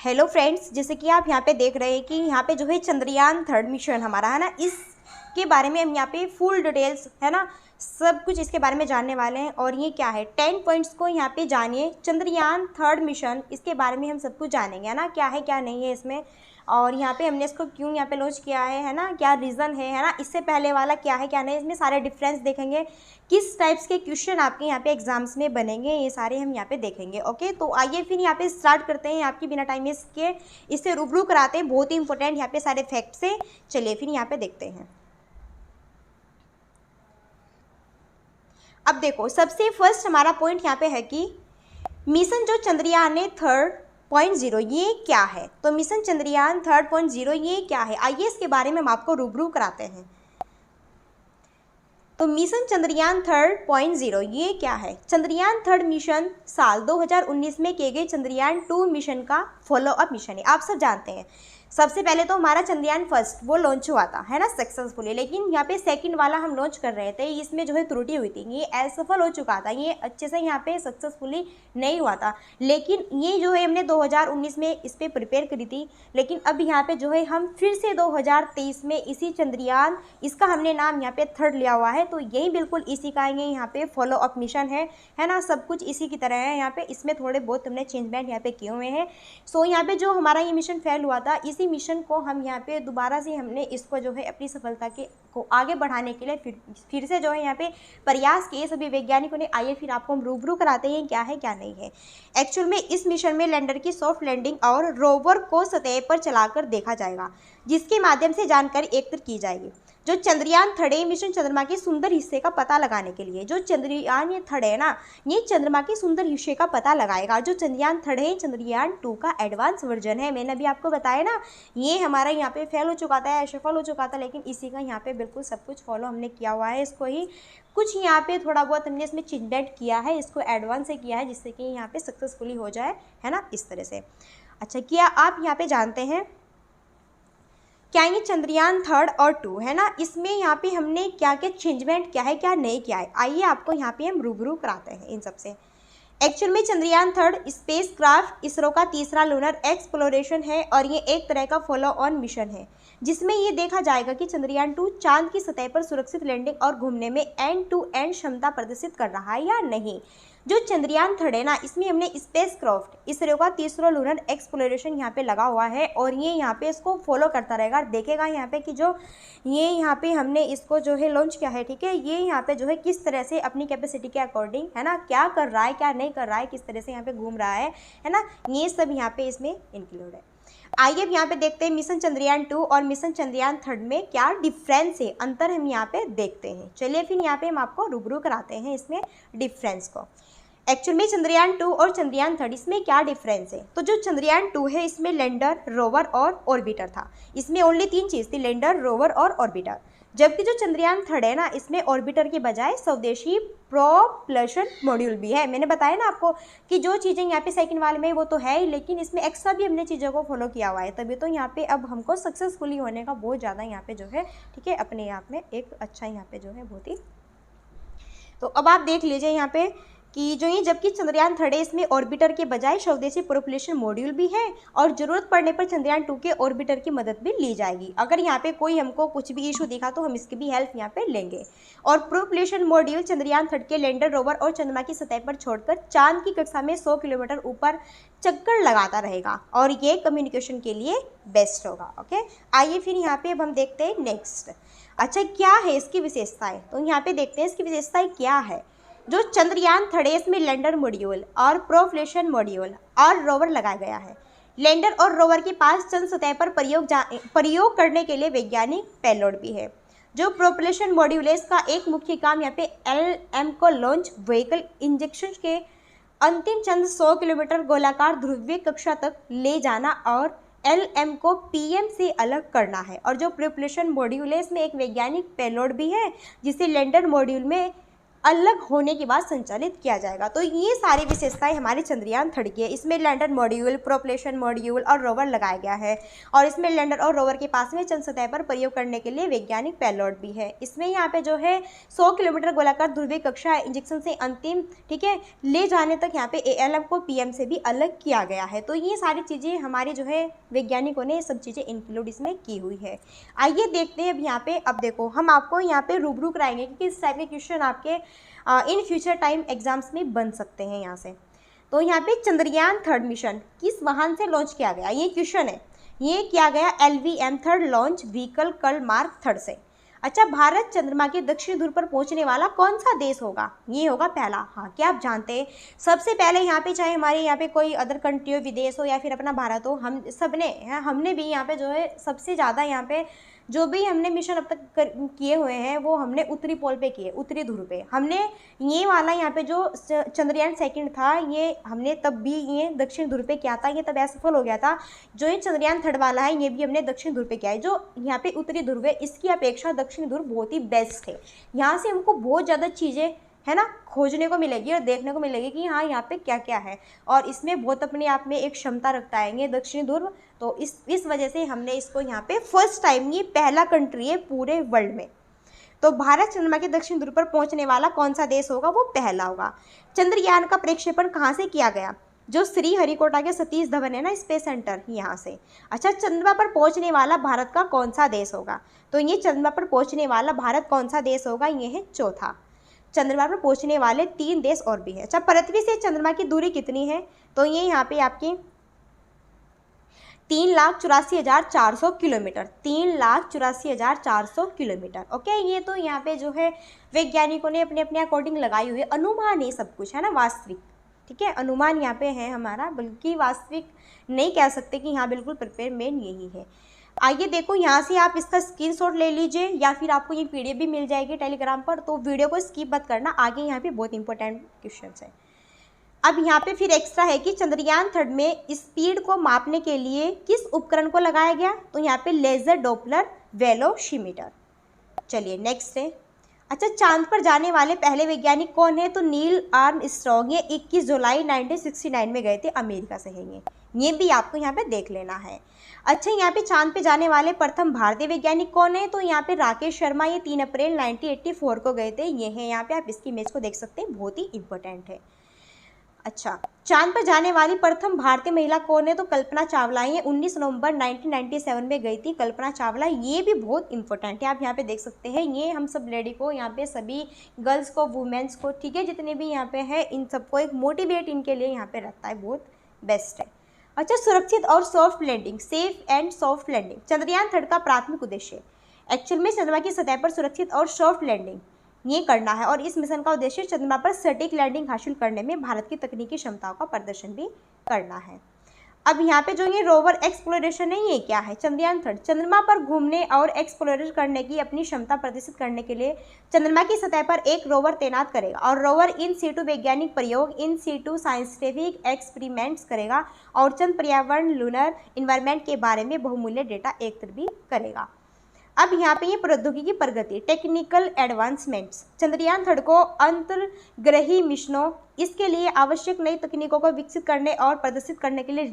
Hello friends, जैसे कि आप यहाँ पे देख रहे हैं कि यहाँ पे जो है चंद्रयान 3 मिशन हमारा है ना, इसके बारे में हम यहाँ पे फुल डिटेल्स है ना सब कुछ इसके बारे में जानने वाले हैं। और ये क्या है 10 पॉइंट्स को यहाँ पे जानिए। चंद्रयान 3 मिशन इसके बारे में हम सब कुछ जानेंगे है ना, क्या है क्या नहीं है इसमें, और यहाँ पे हमने इसको क्यों यहाँ पे लॉन्च किया है ना, क्या रीज़न है ना, इससे पहले वाला क्या है क्या नहीं, इसमें सारे डिफरेंस देखेंगे, किस टाइप्स के क्वेश्चन आपके यहाँ पे एग्जाम्स में बनेंगे, ये सारे हम यहाँ पे देखेंगे। ओके, तो आइए फिर यहाँ पे स्टार्ट करते हैं। आपकी बिना टाइम इसके इससे रूबरू कराते हैं, बहुत ही इंपॉर्टेंट यहाँ पे सारे फैक्ट्स हैं। चलिए फिर यहाँ पे देखते हैं। अब देखो, सबसे फर्स्ट हमारा पॉइंट यहाँ पे है कि मिशन जो चंद्रयान है 3.0 ये क्या है। तो मिशन चंद्रयान 3.0 ये क्या है, आइए इसके बारे में हम आपको रूबरू कराते हैं। तो मिशन चंद्रयान 3.0 ये क्या है। चंद्रयान 3 मिशन साल 2019 में किए गए चंद्रयान 2 मिशन का फॉलोअप मिशन है। आप सब जानते हैं सबसे पहले तो हमारा चंद्रयान फर्स्ट वो लॉन्च हुआ था है ना सक्सेसफुली, लेकिन यहाँ पे सेकंड वाला हम लॉन्च कर रहे थे, इसमें जो है त्रुटि हुई थी, ये असफल हो चुका था, ये अच्छे से यहाँ पे सक्सेसफुली नहीं हुआ था। लेकिन ये जो है हमने 2019 में इस पर प्रिपेयर करी थी, लेकिन अब यहाँ पे जो है हम फिर से 2023 में इसी चंद्रयान, इसका हमने नाम यहाँ पे 3rd लिया हुआ है। तो यही बिल्कुल इसी का ये यहाँ पे फॉलोअप मिशन है ना, सब कुछ इसी की तरह है। यहाँ पे इसमें थोड़े बहुत हमने चेंजमेंट यहाँ पे किए हुए हैं। सो यहाँ पे जो हमारा ये मिशन फेल हुआ था, इसी मिशन को हम यहाँ पे दोबारा से हमने इसको जो है अपनी सफलता के को आगे बढ़ाने के लिए फिर से जो है यहाँ पे प्रयास किए सभी वैज्ञानिकों ने। आइए फिर आपको हम रूबरू कराते हैं क्या है क्या नहीं है। एक्चुअल में इस मिशन में लैंडर की सॉफ्ट लैंडिंग और रोवर को सतह पर चलाकर देखा जाएगा, जिसके माध्यम से जानकारी एकत्र की जाएगी। जो चंद्रयान 3 मिशन चंद्रमा के सुंदर हिस्से का पता लगाने के लिए, जो चंद्रयान ये 3 है ना, ये चंद्रमा के सुंदर हिस्से का पता लगाएगा। जो चंद्रयान 3 है चंद्रयान 2 का एडवांस वर्जन है। मैंने अभी आपको बताया ना, ये हमारा यहाँ पे फेल हो चुका था, असफल हो चुका था, लेकिन इसी का यहाँ पे बिल्कुल सब कुछ फॉलो हमने किया हुआ है। इसको ही कुछ यहाँ पे थोड़ा बहुत हमने इसमें चेंजमेंट किया है, इसको एडवांस से किया है, जिससे कि यहाँ पे सक्सेसफुली हो जाए है ना, इस तरह से। अच्छा, क्या आप यहाँ पे जानते हैं क्या ये चंद्रयान 3 और 2 है ना, इसमें यहाँ पे हमने क्या क्या चेंजमेंट किया है क्या नहीं किया है, आइए आपको यहाँ पे हम रूबरू कराते हैं इन सबसे। एक्चुअल में चंद्रयान 3 स्पेस क्राफ्ट इसरो का तीसरा लूनर एक्सप्लोरेशन है, और ये एक तरह का फॉलो ऑन मिशन है, जिसमें ये देखा जाएगा कि चंद्रयान 2 चांद की सतह पर सुरक्षित लैंडिंग और घूमने में एंड टू एंड क्षमता प्रदर्शित कर रहा है या नहीं। जो चंद्रयान 3 है ना, इसमें हमने स्पेस क्राफ्ट इसरो का तीसरा लूनर एक्सप्लोरेशन यहाँ पे लगा हुआ है, और ये यहाँ पे इसको फॉलो करता रहेगा, देखेगा यहाँ पे कि जो ये यहाँ पे हमने इसको जो है लॉन्च किया है, ठीक है, ये यहाँ पे जो है किस तरह से अपनी कैपेसिटी के अकॉर्डिंग है ना क्या कर रहा है क्या नहीं कर रहा है, किस तरह से यहाँ पे घूम रहा है ना, ये सब यहाँ पे इसमें इंक्लूड है। आइए अब यहाँ पे देखते हैं मिशन चंद्रयान 2 और मिशन चंद्रयान 3 में क्या डिफरेंस है, अंतर हम यहाँ पे देखते हैं। चलिए फिर यहाँ पे हम आपको रूबरू कराते हैं इसमें डिफरेंस को। एक्चुअल में चंद्रयान 2 और चंद्रयान 3 इसमें क्या डिफरेंस है। तो जो चंद्रयान 2 है इसमें लैंडर, रोवर और ऑर्बिटर था, इसमें ओनली 3 चीज़ थी, लैंडर, रोवर और ऑर्बिटर। जबकि जो चंद्रयान 3 है ना, इसमें ऑर्बिटर के बजाय स्वदेशी प्रोपल्शन मॉड्यूल भी है। मैंने बताया ना आपको कि जो चीज़ें यहाँ पे सेकंड वाले में वो तो है ही, लेकिन इसमें एक्स्ट्रा भी हमने चीज़ों को फॉलो किया हुआ है, तभी तो यहाँ पे अब हमको सक्सेसफुली होने का बहुत ज़्यादा यहाँ पे जो है, ठीक है, अपने आप में एक अच्छा यहाँ पे जो है बहुत ही। तो अब आप देख लीजिए यहाँ पे कि जो ये जबकि चंद्रयान 3 इसमें ऑर्बिटर के बजाय स्वदेशी प्रोपल्शन मॉड्यूल भी है, और जरूरत पड़ने पर चंद्रयान 2 के ऑर्बिटर की मदद भी ली जाएगी। अगर यहाँ पे कोई हमको कुछ भी इशू दिखा तो हम इसकी भी हेल्प यहाँ पे लेंगे। और प्रोपल्शन मॉड्यूल चंद्रयान 3 के लैंडर, रोवर और चंद्रमा की सतह पर छोड़कर चांद की कक्षा में 100 किलोमीटर ऊपर चक्कर लगाता रहेगा, और ये कम्युनिकेशन के लिए बेस्ट होगा। ओके, आइए फिर यहाँ पे अब हम देखते हैं नेक्स्ट। अच्छा, क्या है इसकी विशेषताएं, तो यहाँ पे देखते हैं इसकी विशेषताएं क्या है। जो चंद्रयान 3 में लैंडर मॉड्यूल और प्रोपल्शन मॉड्यूल और रोवर लगाया गया है। लैंडर और रोवर के पास चंद्र सतह पर प्रयोग करने के लिए वैज्ञानिक पेलोड भी है। जो प्रोपल्शन मॉड्यूल है इसका एक मुख्य काम यहाँ पे LM को लॉन्च व्हीकल इंजेक्शन के अंतिम चंद्र 100 किलोमीटर गोलाकार ध्रुवीय कक्षा तक ले जाना और LM को PM से अलग करना है। और जो प्रोपल्शन मॉड्यूल है इसमें एक वैज्ञानिक पेलोड भी है, जिसे लैंडर मॉड्यूल में अलग होने के बाद संचालित किया जाएगा। तो ये सारी विशेषताएं हमारे चंद्रयान 3 की है। इसमें लैंडर मॉड्यूल, प्रोपल्शन मॉड्यूल और रोवर लगाया गया है, और इसमें लैंडर और रोवर के पास में चंद्र सतह पर प्रयोग करने के लिए वैज्ञानिक पेलोड भी है। इसमें यहाँ पे जो है 100 किलोमीटर गोलाकार ध्रुवीय कक्षा इंजेक्शन से अंतिम, ठीक है, ले जाने तक यहाँ पे ALM को PM से भी अलग किया गया है। तो ये सारी चीज़ें हमारे जो है वैज्ञानिकों ने सब चीज़ें इंक्लूड इसमें की हुई है। आइए देखते हैं अब यहाँ पे। अब देखो हम आपको यहाँ पे रूबरू कराएंगे कि किस टाइप के क्वेश्चन आपके इन फ्यूचर टाइम एग्जाम्स में बन सकते हैं यहाँ से। तो यहाँ पे चंद्रयान 3 मिशन किस वाहन से लॉन्च किया गया, ये क्वेश्चन है। ये किया गया LVM 3 launch vehicle curl mark 3 से। अच्छा, भारत चंद्रमा के दक्षिण ध्रुव पर पहुंचने वाला कौन सा देश होगा, ये होगा पहला। हाँ, क्या आप जानते हैं सबसे पहले यहाँ पे, चाहे हमारे यहाँ पे कोई अदर कंट्री हो, विदेश हो या फिर अपना भारत हो, हम सब ने हमने भी यहाँ पे जो है सबसे ज़्यादा यहाँ पे जो भी हमने मिशन अब तक किए हुए हैं वो हमने उत्तरी पोल पे किए, उत्तरी ध्रुव पे। हमने ये वाला यहाँ पे जो चंद्रयान 2 था, ये हमने तब भी ये दक्षिण ध्रुव पे किया था, ये तब असफल हो गया था। जो ये चंद्रयान 3 वाला है ये भी हमने दक्षिण ध्रुव पे किया है। जो यहाँ पे उत्तरी ध्रुव है इसकी अपेक्षा दक्षिण ध्रुव बहुत ही बेस्ट है। यहाँ से हमको बहुत ज़्यादा चीज़ें है ना खोजने को मिलेगी और देखने को मिलेगी कि हाँ यहाँ पे क्या क्या है, और इसमें बहुत अपने आप में एक क्षमता रखता है ये दक्षिणी ध्रुव। तो इस वजह से हमने इसको यहाँ पे फर्स्ट टाइम, ये पहला कंट्री है पूरे वर्ल्ड में। तो भारत चंद्रमा के दक्षिण ध्रुव पर पहुंचने वाला कौन सा देश होगा, वो पहला होगा। चंद्रयान का प्रक्षेपण कहाँ से किया गया, जो श्रीहरिकोटा के सतीश धवन है ना स्पेस सेंटर, यहाँ से। अच्छा, चंद्रमा पर पहुंचने वाला भारत का कौन सा देश होगा, तो ये चंद्रमा पर पहुंचने वाला भारत कौन सा देश होगा, ये है चौथा। चंद्रमा पर पहुंचने वाले 3 देश और भी है। अच्छा, पृथ्वी से चंद्रमा की दूरी कितनी है, तो ये यहाँ पे आपकी 3,84,400 किलोमीटर, 3,84,400 किलोमीटर। ओके, ये तो यहाँ पे जो है वैज्ञानिकों ने अपने अपने अकॉर्डिंग लगाई हुई है, अनुमान ये सब कुछ है ना, वास्तविक, ठीक है, अनुमान यहाँ पे है हमारा, बल्कि वास्तविक नहीं कह सकते कि हाँ बिल्कुल प्रिपेयर मेन यही है। आइए देखो, यहाँ से आप इसका स्क्रीनशॉट ले लीजिए या फिर आपको ये PDF भी मिल जाएगी टेलीग्राम पर, तो वीडियो को स्किप मत करना, आगे यहाँ पे बहुत इंपॉर्टेंट क्वेश्चंस है। अब यहाँ पे फिर एक्स्ट्रा है कि चंद्रयान 3 में स्पीड को मापने के लिए किस उपकरण को लगाया गया, तो यहाँ पे लेजर डॉपलर वेलोशीमीटर। चलिए नेक्स्ट है। अच्छा, चांद पर जाने वाले पहले वैज्ञानिक कौन है, तो नील आर्मस्ट्रॉन्ग, ये 21 जुलाई 1969 में गए थे, अमेरिका से है ये भी आपको यहाँ पे देख लेना है। अच्छा, यहाँ पे चांद पे जाने वाले प्रथम भारतीय वैज्ञानिक कौन है, तो यहाँ पे राकेश शर्मा, ये 3 अप्रैल 1984 को गए थे, ये है यहाँ पे, आप इसकी इमेज को देख सकते हैं, बहुत ही इंपॉर्टेंट है। अच्छा, चांद पर जाने वाली प्रथम भारतीय महिला कौन है, तो कल्पना चावला, ये 19 नवंबर 1997 में गई थी कल्पना चावला, ये भी बहुत इंपॉर्टेंट है, आप यहाँ पे देख सकते हैं। ये हम सब लेडी को, यहाँ पे सभी गर्ल्स को, वुमेन्स को, ठीक है, जितने भी यहाँ पे है, इन सबको एक मोटिवेट इनके लिए यहाँ पे रहता है, बहुत बेस्ट है। अच्छा, सुरक्षित और soft landing, safe and soft landing Chandrayaan 3 का प्राथमिक उद्देश्य एक्चुअल में चंद्रमा की सतह पर सुरक्षित और सॉफ्ट लैंडिंग ये करना है, और इस मिशन का उद्देश्य चंद्रमा पर सटीक लैंडिंग हासिल करने में भारत की तकनीकी क्षमताओं का प्रदर्शन भी करना है। अब यहाँ पे जो ये रोवर एक्सप्लोरेशन है, ये क्या है, चंद्रयान 3 चंद्रमा पर घूमने और एक्सप्लोर करने की अपनी क्षमता प्रदर्शित करने के लिए चंद्रमा की सतह पर एक रोवर तैनात करेगा, और रोवर इन सीटू वैज्ञानिक प्रयोग, इन सीटू साइंटिफिक एक्सपेरिमेंट्स करेगा, और चंद्र पर्यावरण लूनर इन्वायरमेंट के बारे में बहुमूल्य डेटा एकत्र भी करेगा। अब यहाँ पे ये प्रौद्योगिकी प्रगति, टेक्निकल एडवांसमेंट्स, चंद्रयान 3 को अंतर्ग्रही मिशनों, इसके लिए आवश्यक नई तकनीकों को विकसित करने और प्रदर्शित करने के लिए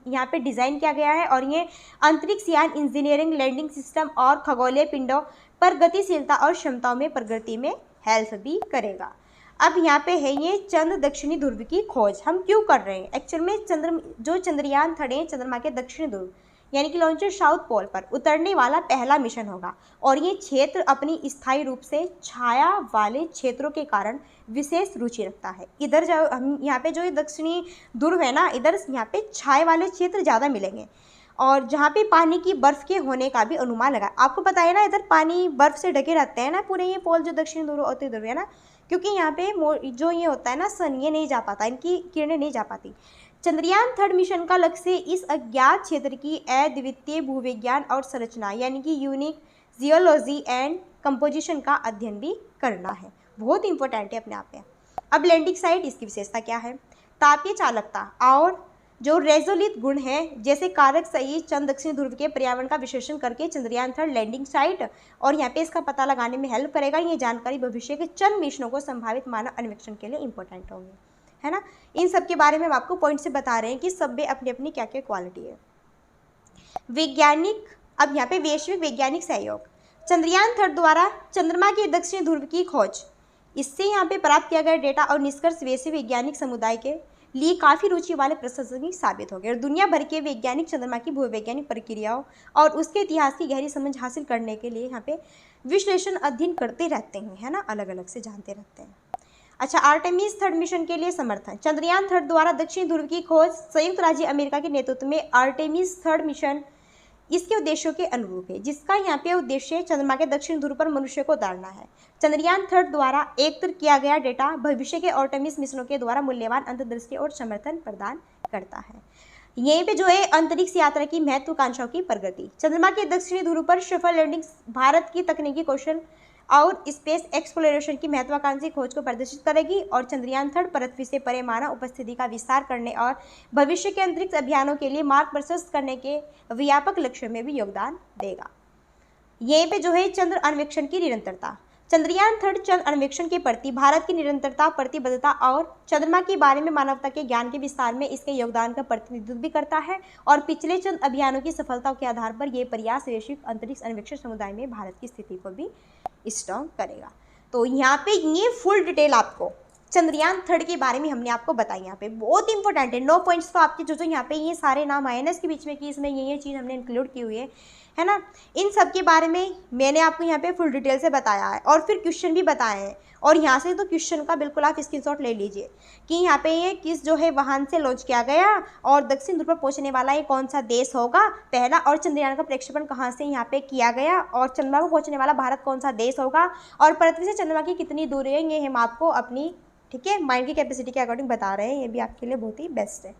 यहाँ पे डिज़ाइन किया गया है, और ये अंतरिक्ष यान, इंजीनियरिंग, लैंडिंग सिस्टम और खगोलीय पिंडों पर गतिशीलता और क्षमताओं में प्रगति में हेल्प भी करेगा। अब यहाँ पे है ये चंद्र दक्षिणी ध्रुव की खोज हम क्यों कर रहे हैं, एक्चुअल में चंद्रयान 3 चंद्रमा के दक्षिणी ध्रुव यानी कि लॉन्चर साउथ पोल पर उतरने वाला पहला मिशन होगा, और ये क्षेत्र अपनी स्थायी रूप से छाया वाले क्षेत्रों के कारण विशेष रुचि रखता है। इधर जो हम यहाँ पे जो ये दक्षिणी ध्रुव है ना, इधर यहाँ पे छाया वाले क्षेत्र ज़्यादा मिलेंगे, और जहाँ पे पानी की बर्फ़ के होने का भी अनुमान लगा। आपको पता है ना, इधर पानी बर्फ़ से ढके रहते हैं ना पूरे ये पोल, जो दक्षिणी ध्रुव और उत्तरी ध्रुव है ना, क्योंकि यहाँ पे जो ये होता है ना सन, ये नहीं जा पाता, इनकी किरणें नहीं जा पाती। चंद्रयान 3 मिशन का लक्ष्य इस अज्ञात क्षेत्र की अद्वितीय भूविज्ञान और संरचना यानी कि यूनिक जियोलॉजी एंड कंपोजिशन का अध्ययन भी करना है, बहुत इंपॉर्टेंट है अपने आप में। अब लैंडिंग साइट, इसकी विशेषता क्या है, तापीय चालकता और जो रेजोलित गुण है जैसे कारक सही चंद्र दक्षिण ध्रुव के पर्यावरण का विश्लेषण करके चंद्रयान 3 लैंडिंग साइट और यहाँ पे इसका पता लगाने में हेल्प करेगा। ये जानकारी भविष्य के चंद्र मिशनों को संभावित मानव अन्वेषण के लिए इंपॉर्टेंट होगी, है ना। इन सब के बारे में हम आपको पॉइंट से बता रहे हैं कि सब में अपनी अपनी क्या क्या क्वालिटी है। वैज्ञानिक, अब यहाँ पे वैश्विक वैज्ञानिक सहयोग, चंद्रयान 3 द्वारा चंद्रमा के दक्षिणी ध्रुव की खोज, इससे यहाँ पे प्राप्त किया गया डेटा और निष्कर्ष वैश्विक वैज्ञानिक समुदाय के लिए काफ़ी रुचि वाले प्रशंसनीय साबित हो गए और दुनिया भर के वैज्ञानिक चंद्रमा की भूवैज्ञानिक प्रक्रियाओं और उसके इतिहास की गहरी समझ हासिल करने के लिए यहाँ पे विश्लेषण अध्ययन करते रहते हैं, है ना, अलग अलग से जानते रहते हैं। अच्छा, आर्टेमिस 3 मिशन के लिए समर्थन, चंद्रयान 3 द्वारा दक्षिण ध्रुव की खोज संयुक्त राज्य अमेरिका के नेतृत्व में आर्टेमिस 3 मिशन इसके उद्देश्यों के अनुरूप है, जिसका यहाँ पे उद्देश्य चंद्रमा के दक्षिण ध्रुव पर मनुष्य को उतारना है। चंद्रयान 3 द्वारा एकत्र किया गया डेटा भविष्य के आर्टेमिस मिशनों के द्वारा मूल्यवान अंतर्दृष्टि और समर्थन प्रदान करता है। यहीं पे जो है अंतरिक्ष यात्रा की महत्वाकांक्षाओं की प्रगति, चंद्रमा के दक्षिणी ध्रुव पर सफल लैंडिंग भारत की तकनीकी कौशल और स्पेस एक्सप्लोरेशन की महत्वाकांक्षी खोज को प्रदर्शित करेगी और चंद्रयान 3 पृथ्वी से परे मानव उपस्थिति का विस्तार करने और भविष्य के अंतरिक्ष अभियानों के लिए मार्ग प्रशस्त करने के व्यापक लक्ष्यों में भी योगदान देगा। यहीं पे जो है चंद्र अन्वेषण की निरंतरता, चंद्रयान 3 चंद्र अन्वेषण के प्रति भारत की निरंतरता, प्रतिबद्धता और चंद्रमा के बारे में मानवता के ज्ञान के विस्तार में इसके योगदान का प्रतिनिधित्व भी करता है और पिछले चंद्र अभियानों की सफलताओं के आधार पर यह प्रयास वैश्विक अंतरिक्ष अन्वेषण समुदाय में भारत की स्थिति को भी स्ट्रॉन्ग करेगा। तो यहाँ पे ये फुल डिटेल आपको चंद्रयान 3 के बारे में हमने आपको बताई, यहाँ पे बहुत इंपॉर्टेंट है। 9 पॉइंट्स तो आपके जो यहाँ पे ये सारे नाम आए ना इसके बीच में कि इसमें ये चीज़ हमने इंक्लूड की हुई है ना। इन सब के बारे में मैंने आपको यहाँ पे फुल डिटेल से बताया है और फिर क्वेश्चन भी बताए हैं और यहाँ से तो क्वेश्चन का बिल्कुल आप स्क्रीनशॉट ले लीजिए कि यहाँ पे ये किस जो है वाहन से लॉन्च किया गया और दक्षिण ध्रुव पर पहुँचने वाला ये कौन सा देश होगा पहला, और चंद्रयान का प्रक्षेपण कहाँ से यहाँ पे किया गया और चंद्रमा पर पहुँचने वाला भारत कौन सा देश होगा और पृथ्वी से चंद्रमा की कितनी दूरी है, ये हम आपको अपनी ठीक है माइंड की कैपेसिटी के अकॉर्डिंग बता रहे हैं। ये भी आपके लिए बहुत ही बेस्ट है।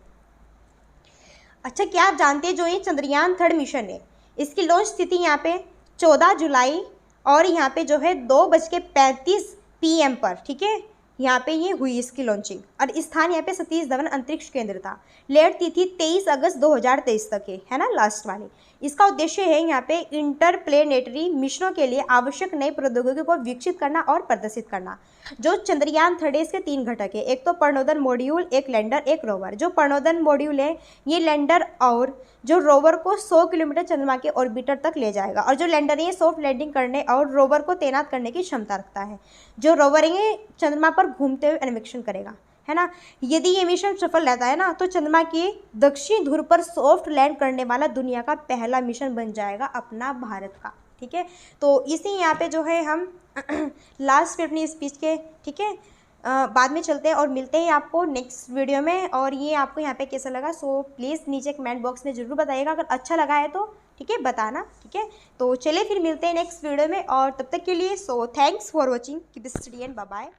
अच्छा, क्या आप जानते हैं जो ये चंद्रयान 3 मिशन है इसकी लॉन्च तिथि यहाँ पे 14 जुलाई और यहाँ पे जो है 2:35 PM पर, ठीक है, यहाँ पे ये हुई इसकी लॉन्चिंग और स्थान यहाँ पे सतीश धवन अंतरिक्ष केंद्र था। लेट तिथि 23 अगस्त 2023 तक है ना, लास्ट वाली। इसका उद्देश्य है यहाँ पे इंटरप्लेनेटरी मिशनों के लिए आवश्यक नई प्रौद्योगिकी को विकसित करना और प्रदर्शित करना। जो चंद्रयान 3 इसके 3 घटक है, एक तो प्रणोदन मॉड्यूल, एक लैंडर, एक रोवर। जो प्रणोदन मॉड्यूल है ये लैंडर और जो रोवर को 100 किलोमीटर चंद्रमा के ऑर्बिटर तक ले जाएगा और जो लैंडर है ये सॉफ्ट लैंडिंग करने और रोवर को तैनात करने की क्षमता रखता है। जो रोवर है चंद्रमा पर घूमते हुए अन्वेषण करेगा, है ना। यदि ये मिशन सफल रहता है ना तो चंद्रमा के दक्षिण ध्रुव पर सॉफ्ट लैंड करने वाला दुनिया का पहला मिशन बन जाएगा अपना भारत का, ठीक है। तो इसी यहाँ पे जो है हम लास्ट पे अपनी स्पीच के, ठीक है, बाद में चलते हैं और मिलते हैं आपको नेक्स्ट वीडियो में। और ये आपको यहाँ पे कैसा लगा सो प्लीज़ नीचे कमेंट बॉक्स में ज़रूर बताइएगा, अगर अच्छा लगा है तो ठीक है बताना, ठीक है। तो चलिए फिर मिलते हैं नेक्स्ट वीडियो में और तब तक के लिए so thanks for watching, keep study and bye bye.